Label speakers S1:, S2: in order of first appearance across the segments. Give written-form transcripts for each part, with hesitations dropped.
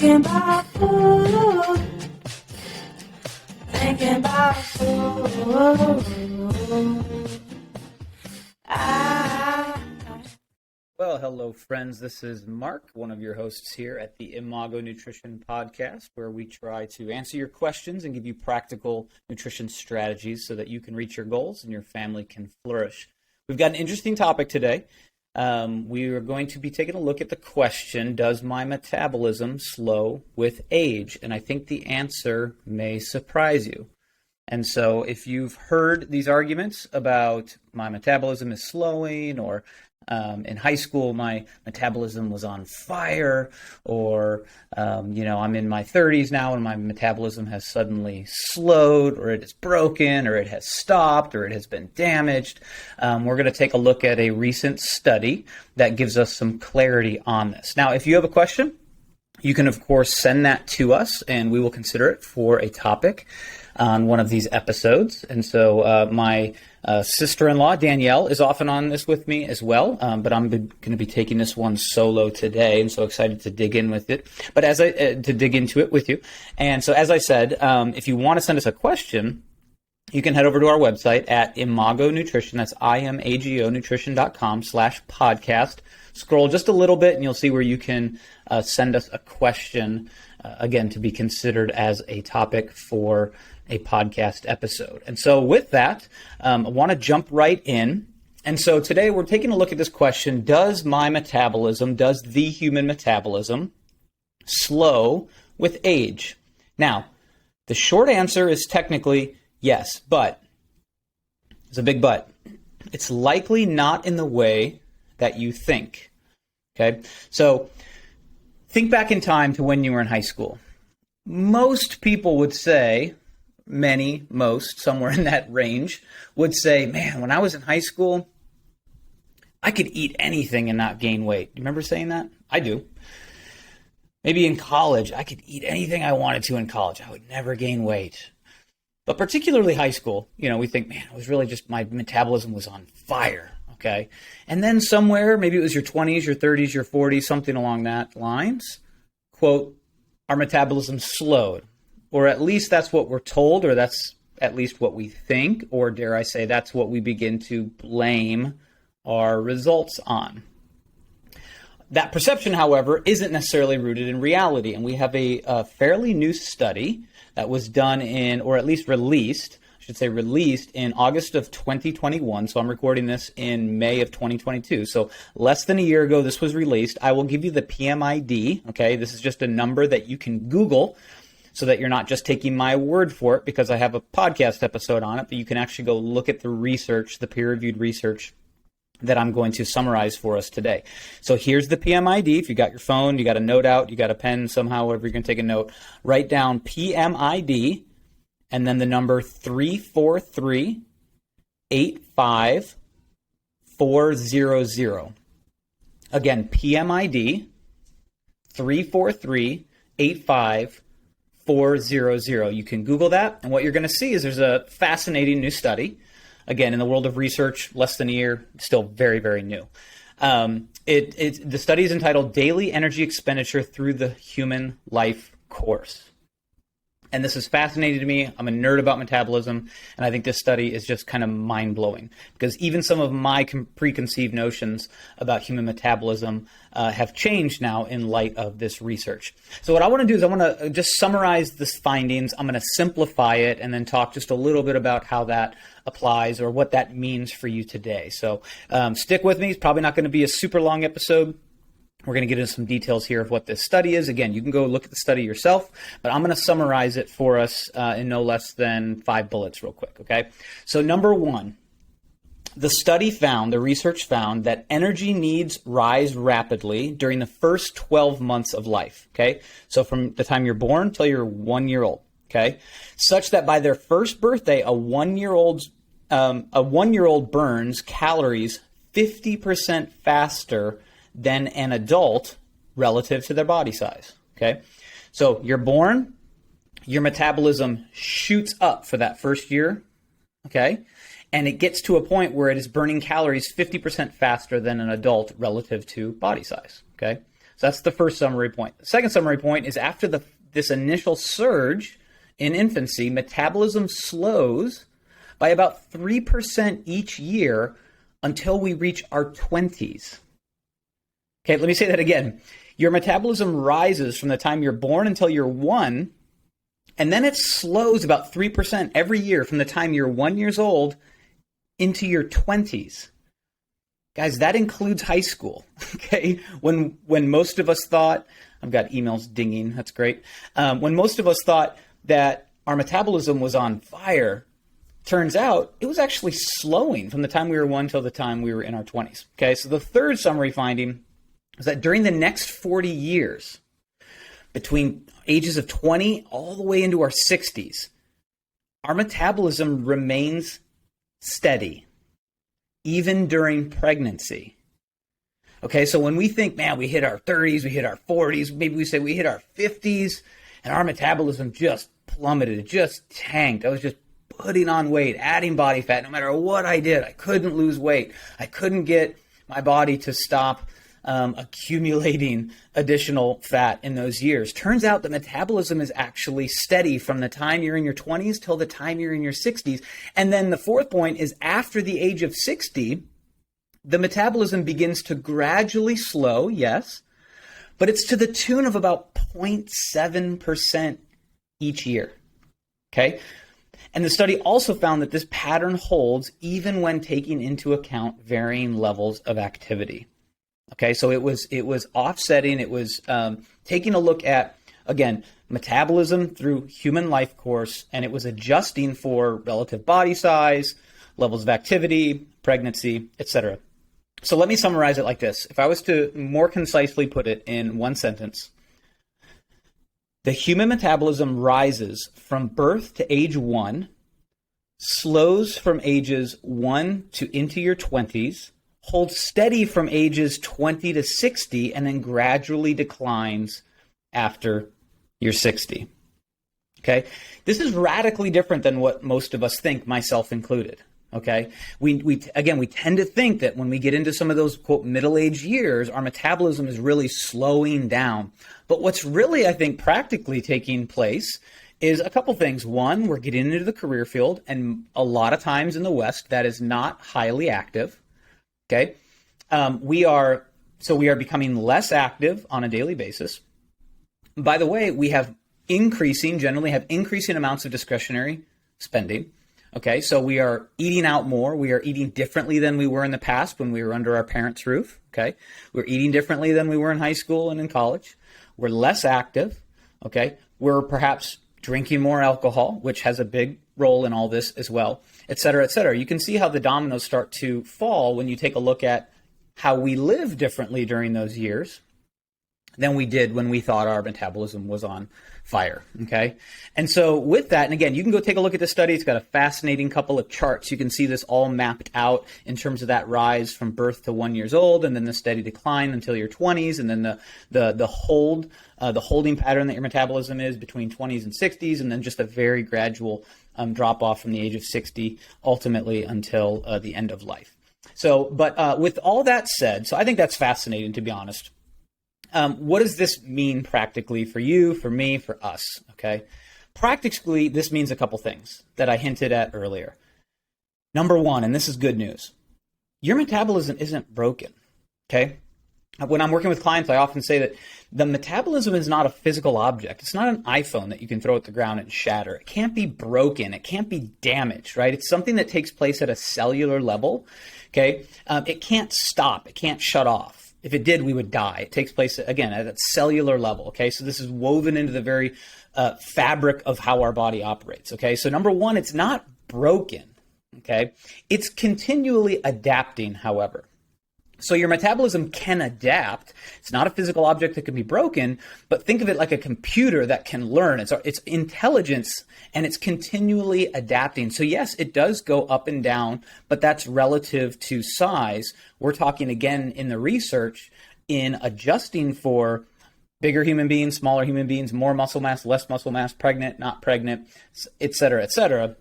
S1: Thinking about food. Thinking about food.
S2: Well, hello, friends. This is Mark, one of your hosts here at the Imago Nutrition Podcast, where we try to answer your questions and give you practical nutrition strategies so that you can reach your goals and your family can flourish. We've got an interesting topic today. We are going to be taking a look at the question, does my metabolism slow with age? And I think the answer may surprise you. And so if you've heard these arguments about my metabolism is slowing, or in high school my metabolism was on fire, or I'm in my 30s now and my metabolism has suddenly slowed, or it is broken, or it has stopped, or it has been damaged, we're going to take a look at a recent study that gives us some clarity on this. Now, if you have a question, you can, of course, send that to us, and we will consider it for a topic on one of these episodes. And so my sister-in-law, Danielle, is often on this with me as well, but I'm going to be taking this one solo today, and so excited to dig in with it. But to dig into it with you. And so, as I said, if you want to send us a question, you can head over to our website at Imago Nutrition. That's IMAGO nutrition.com/podcast. Scroll just a little bit and you'll see where you can send us a question, again, to be considered as a topic for a podcast episode. And so with that, I want to jump right in. And so today we're taking a look at this question, does the human metabolism slow with age? Now, the short answer is technically yes, but there's a big but. It's likely not in the way that you think. Okay? So think back in time to when you were in high school. Most people would say, somewhere in that range, would say, man, when I was in high school, I could eat anything and not gain weight. You remember saying that? I do. Maybe in college, I could eat anything I wanted to in college. I would never gain weight. But particularly high school, we think, man, it was really just my metabolism was on fire, okay? And then somewhere, maybe it was your 20s, your 30s, your 40s, something along that lines, quote, our metabolism slowed. Or at least that's what we're told, or that's at least what we think, or dare I say, that's what we begin to blame our results on. That perception, however, isn't necessarily rooted in reality, and we have a fairly new study that was done or at least released in August of 2021. So I'm recording this in May of 2022. So less than a year ago, this was released. I will give you the PMID. Okay, this is just a number that you can Google, so that you're not just taking my word for it because I have a podcast episode on it, but you can actually go look at the research, the peer-reviewed research that I'm going to summarize for us today. So here's the PMID. If you got your phone, you got a note out, you got a pen somehow, wherever you're going to take a note, write down PMID and then the number 343-85400. Again, PMID 343-85400. You can Google that, and what you're going to see is there's a fascinating new study. Again, in the world of research, less than a year, still very, very new. The study is entitled Daily Energy Expenditure Through the Human Life Course. And this is fascinating to me. I'm a nerd about metabolism, and I think this study is just kind of mind-blowing because even some of my preconceived notions about human metabolism have changed now in light of this research. So what I want to do is I want to just summarize the findings. I'm going to simplify it and then talk just a little bit about how that applies or what that means for you today. So stick with me. It's probably not going to be a super long episode. We're going to get into some details here of what this study is. Again, you can go look at the study yourself, but I'm going to summarize it for us in no less than 5 bullets real quick, okay? So number 1, the research found that energy needs rise rapidly during the first 12 months of life, okay? So from the time you're born till you're 1 year old, okay? Such that by their first birthday, a one-year-old burns calories 50% faster than an adult relative to their body size, okay? So you're born, your metabolism shoots up for that first year, okay? And it gets to a point where it is burning calories 50% faster than an adult relative to body size, okay? So that's the first summary point. The second summary point is after this initial surge in infancy, metabolism slows by about 3% each year until we reach our 20s. Okay, let me say that again. Your metabolism rises from the time you're born until you're 1, and then it slows about 3% every year from the time you're 1 year old into your 20s. Guys, that includes high school, okay? When most of us thought, I've got emails dinging, that's great. When most of us thought that our metabolism was on fire, turns out it was actually slowing from the time we were 1 till the time we were in our 20s, okay? So the third summary finding is that during the next 40 years, between ages of 20 all the way into our 60s, our metabolism remains steady, even during pregnancy. Okay, so when we think, man, we hit our 30s, we hit our 40s, maybe we say we hit our 50s, and our metabolism just plummeted, it just tanked. I was just putting on weight, adding body fat, no matter what I did. I couldn't lose weight. I couldn't get my body to stop accumulating additional fat in those years. Turns out that metabolism is actually steady from the time you're in your 20s till the time you're in your 60s. And then the fourth point is after the age of 60, the metabolism begins to gradually slow, yes, but it's to the tune of about 0.7% each year, okay? And the study also found that this pattern holds even when taking into account varying levels of activity. Okay, so it was offsetting, it was taking a look at, again, metabolism through human life course, and it was adjusting for relative body size, levels of activity, pregnancy, etc. So let me summarize it like this. If I was to more concisely put it in one sentence, the human metabolism rises from birth to age 1, slows from ages 1 to into your 20s, holds steady from ages 20 to 60, and then gradually declines after you're 60. Okay? This is radically different than what most of us think, myself included. Okay? We tend to think that when we get into some of those, quote, middle-aged years, our metabolism is really slowing down. But what's really, I think, practically taking place is a couple things. One, we're getting into the career field, and a lot of times in the West, that is not highly active. Okay, we are becoming less active on a daily basis. By the way, we generally have increasing amounts of discretionary spending. Okay, so we are eating out more. We are eating differently than we were in the past when we were under our parents' roof. Okay, we're eating differently than we were in high school and in college. We're less active. Okay, we're perhaps drinking more alcohol, which has a big role in all this as well, et cetera, et cetera. You can see how the dominoes start to fall when you take a look at how we live differently during those years than we did when we thought our metabolism was on fire, okay? And so with that, and again, you can go take a look at the study. It's got a fascinating couple of charts. You can see this all mapped out in terms of that rise from birth to 1 year old, and then the steady decline until your 20s, and then the holding pattern that your metabolism is between 20s and 60s, and then just a very gradual drop off from the age of 60, ultimately until the end of life. So, but with all that said, so I think that's fascinating, to be honest. What does this mean practically for you, for me, for us? Okay. Practically, this means a couple things that I hinted at earlier. Number one, and this is good news, your metabolism isn't broken. Okay. When I'm working with clients, I often say that the metabolism is not a physical object. It's not an iPhone that you can throw at the ground and shatter. It can't be broken. It can't be damaged, right? It's something that takes place at a cellular level. Okay. It can't stop. It can't shut off. If it did, we would die. It takes place, again, at a cellular level, okay? So this is woven into the very fabric of how our body operates, okay? So number one, it's not broken, okay? It's continually adapting, however. So your metabolism can adapt. It's not a physical object that can be broken, but think of it like a computer that can learn. It's intelligence, and it's continually adapting. So yes, it does go up and down, but that's relative to size. We're talking, again, in the research, in adjusting for bigger human beings, smaller human beings, more muscle mass, less muscle mass, pregnant, not pregnant, et cetera, et cetera.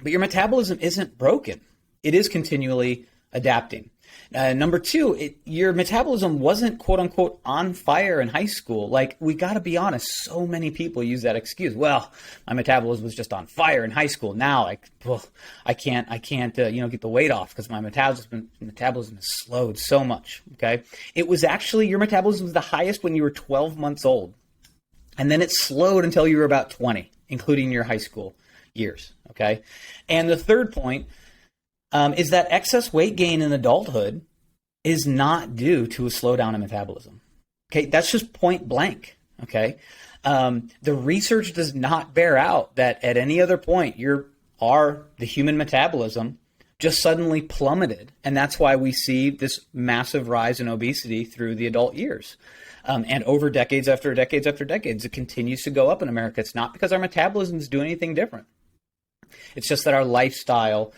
S2: But your metabolism isn't broken. It is continually adapting. Number two, your metabolism wasn't quote unquote on fire in high school. Like, we got to be honest, so many people use that excuse. Well, my metabolism was just on fire in high school. Now I can't get the weight off because my metabolism has slowed so much. Okay. It was actually, your metabolism was the highest when you were 12 months old. And then it slowed until you were about 20, including your high school years. Okay. And the third point is that excess weight gain in adulthood is not due to a slowdown in metabolism. Okay, that's just point blank. Okay, the research does not bear out that at any other point the human metabolism just suddenly plummeted, and that's why we see this massive rise in obesity through the adult years. And over decades after decades after decades, it continues to go up in America. It's not because our metabolisms do anything different. It's just that our lifestyle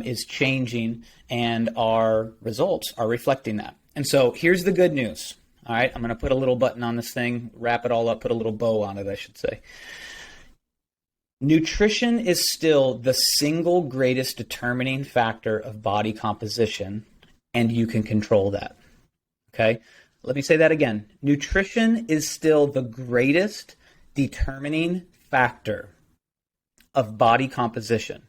S2: is changing, and our results are reflecting that. And so here's the good news. All right, I'm going to put a little button on this thing, wrap it all up, put a little bow on it, I should say. Nutrition is still the single greatest determining factor of body composition, and you can control that. Okay, let me say that again. Nutrition is still the greatest determining factor of body composition,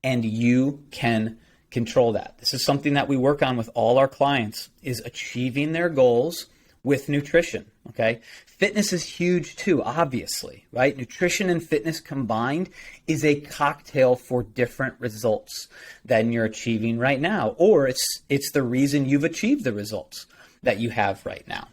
S2: and you can control that. This is something that we work on with all our clients, is achieving their goals with nutrition, okay? Fitness is huge too, obviously, right? Nutrition and fitness combined is a cocktail for different results than you're achieving right now, or it's the reason you've achieved the results that you have right now.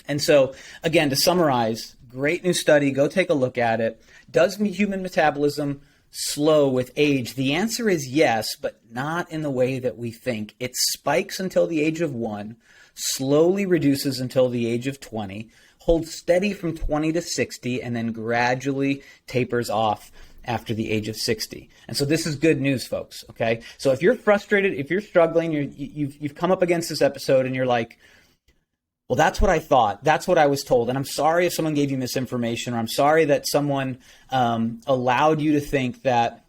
S2: And so, again, to summarize, great new study, go take a look at it. Does human metabolism slow with age? The answer is yes, but not in the way that we think. It spikes until the age of 1, slowly reduces until the age of 20, holds steady from 20 to 60, and then gradually tapers off after the age of 60. And so this is good news, folks, okay? So if you're frustrated, if you're struggling, you've come up against this episode and you're like, well, that's what I thought. That's what I was told. And I'm sorry if someone gave you misinformation, or I'm sorry that someone allowed you to think that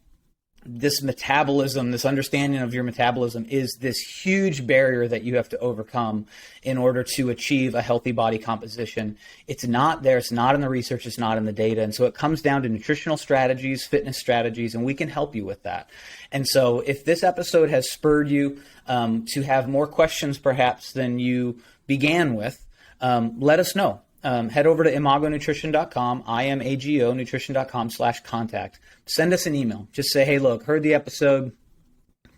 S2: this metabolism, this understanding of your metabolism, is this huge barrier that you have to overcome in order to achieve a healthy body composition. It's not there. It's not in the research. It's not in the data. And so it comes down to nutritional strategies, fitness strategies, and we can help you with that. And so if this episode has spurred you to have more questions perhaps than you began with, let us know. Head over to imagonutrition.com, IMAGO nutrition.com/contact. Send us an email. Just say, hey, look, heard the episode.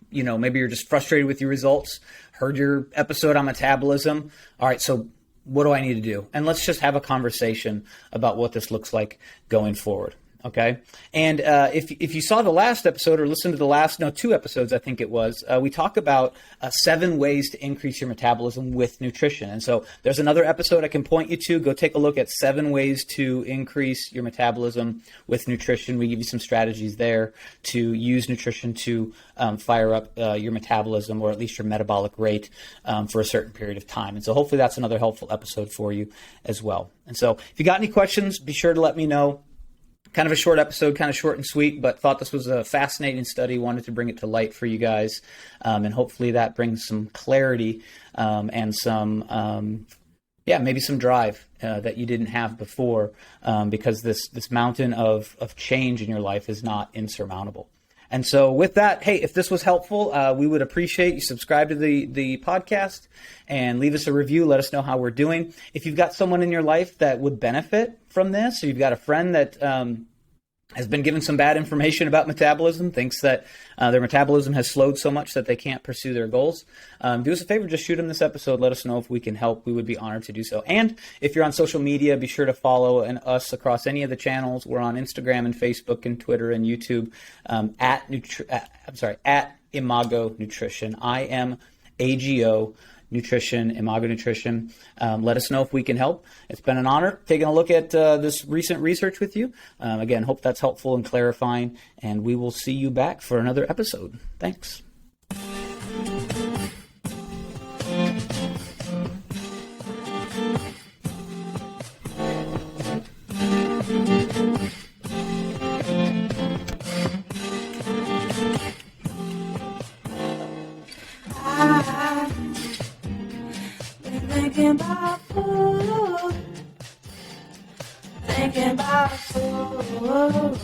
S2: Maybe you're just frustrated with your results. Heard your episode on metabolism. All right, so what do I need to do? And let's just have a conversation about what this looks like going forward. Okay. And if you saw the last episode or listened to the last, 2 episodes, I think it was, we talk about 7 ways to increase your metabolism with nutrition. And so there's another episode I can point you to. Go take a look at 7 ways to increase your metabolism with nutrition. We give you some strategies there to use nutrition to fire up your metabolism, or at least your metabolic rate, for a certain period of time. And so hopefully that's another helpful episode for you as well. And so if you got any questions, be sure to let me know. Kind of a short episode, kind of short and sweet, but thought this was a fascinating study. Wanted to bring it to light for you guys. And hopefully that brings some clarity and some, maybe some drive that you didn't have before, because this mountain of change in your life is not insurmountable. And so with that, hey, if this was helpful, we would appreciate you subscribe to the podcast and leave us a review. Let us know how we're doing. If you've got someone in your life that would benefit from this, or you've got a friend that has been given some bad information about metabolism, thinks that their metabolism has slowed so much that they can't pursue their goals, do us a favor, just shoot them this episode. Let us know if we can help. We would be honored to do so. And if you're on social media, be sure to follow us across any of the channels. We're on Instagram and Facebook and Twitter and YouTube at Imago Nutrition. IMAGO Nutrition, Imago Nutrition. Let us know if we can help. It's been an honor taking a look at this recent research with you. Again, hope that's helpful and clarifying, and we will see you back for another episode. Thanks.
S1: Ah. Thinking about food. Thinking about food.